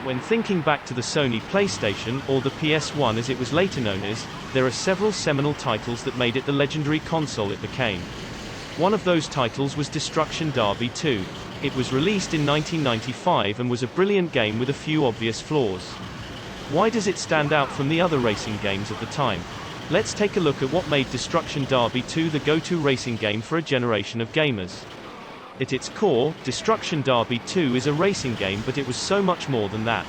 When thinking back to the Sony PlayStation, or the PS1 as it was later known as, there are several seminal titles that made it the legendary console it became. One of those titles was Destruction Derby 2. It was released in 1995 and was a brilliant game with a few obvious flaws. Why does it stand out from the other racing games of the time? Let's take a look at what made Destruction Derby 2 the go-to racing game for a generation of gamers. At its core, Destruction Derby 2 is a racing game, but it was so much more than that.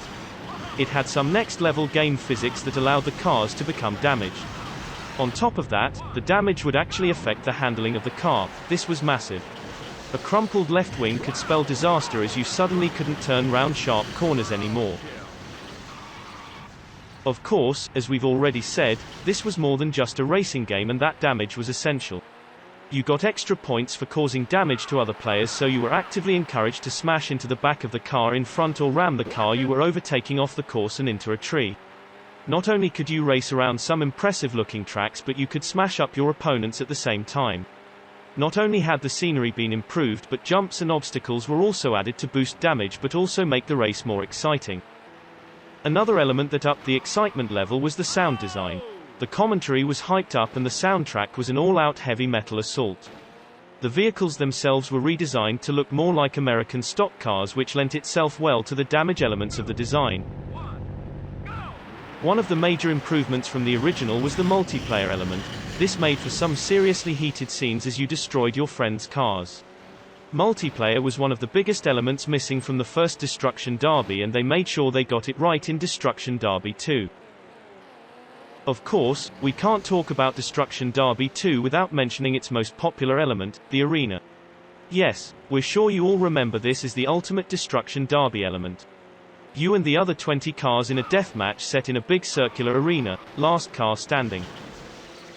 It had some next-level game physics that allowed the cars to become damaged. On top of that, the damage would actually affect the handling of the car. This was massive. A crumpled left wing could spell disaster as you suddenly couldn't turn round sharp corners anymore. Of course, as we've already said, this was more than just a racing game, and that damage was essential. You got extra points for causing damage to other players, so you were actively encouraged to smash into the back of the car in front or ram the car you were overtaking off the course and into a tree. Not only could you race around some impressive-looking tracks, but you could smash up your opponents at the same time. Not only had the scenery been improved, but jumps and obstacles were also added to boost damage but also make the race more exciting. Another element that upped the excitement level was the sound design. The commentary was hyped up and the soundtrack was an all-out heavy metal assault. The vehicles themselves were redesigned to look more like American stock cars, which lent itself well to the damage elements of the design. One of the major improvements from the original was the multiplayer element. This made for some seriously heated scenes as you destroyed your friends' cars. Multiplayer was one of the biggest elements missing from the first Destruction Derby, and they made sure they got it right in Destruction Derby 2. Of course, we can't talk about Destruction Derby 2 without mentioning its most popular element, the arena. Yes, we're sure you all remember this as the ultimate Destruction Derby element. You and the other 20 cars in a deathmatch set in a big circular arena, last car standing.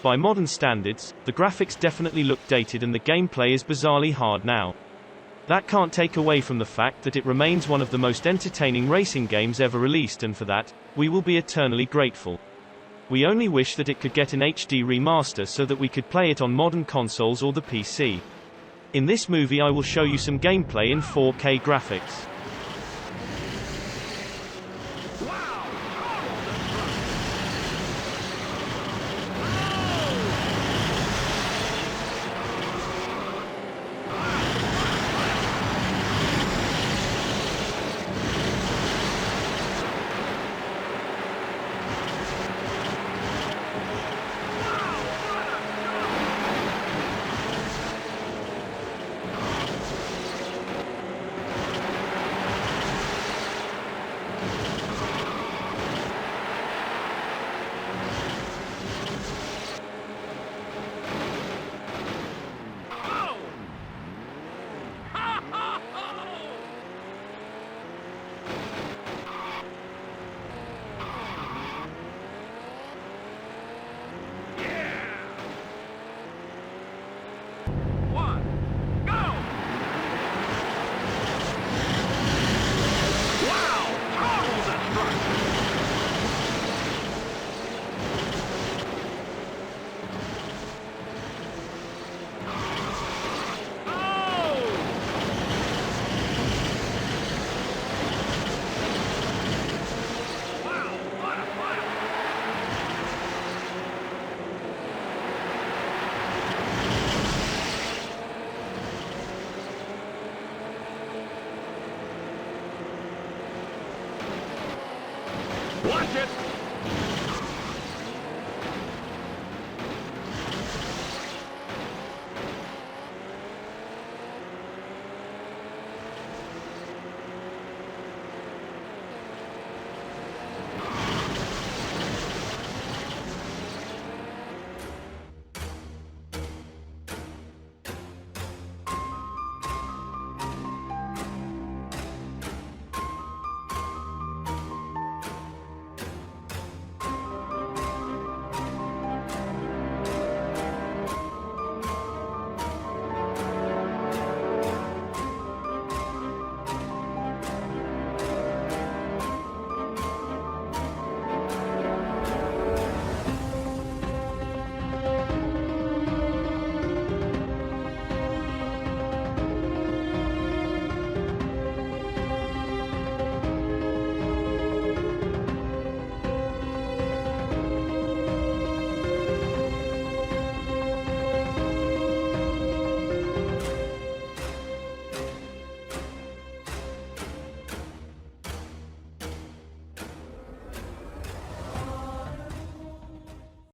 By modern standards, the graphics definitely look dated and the gameplay is bizarrely hard now. That can't take away from the fact that it remains one of the most entertaining racing games ever released, and for that, we will be eternally grateful. We only wish that it could get an HD remaster so that we could play it on modern consoles or the PC. In this movie I will show you some gameplay in 4K graphics.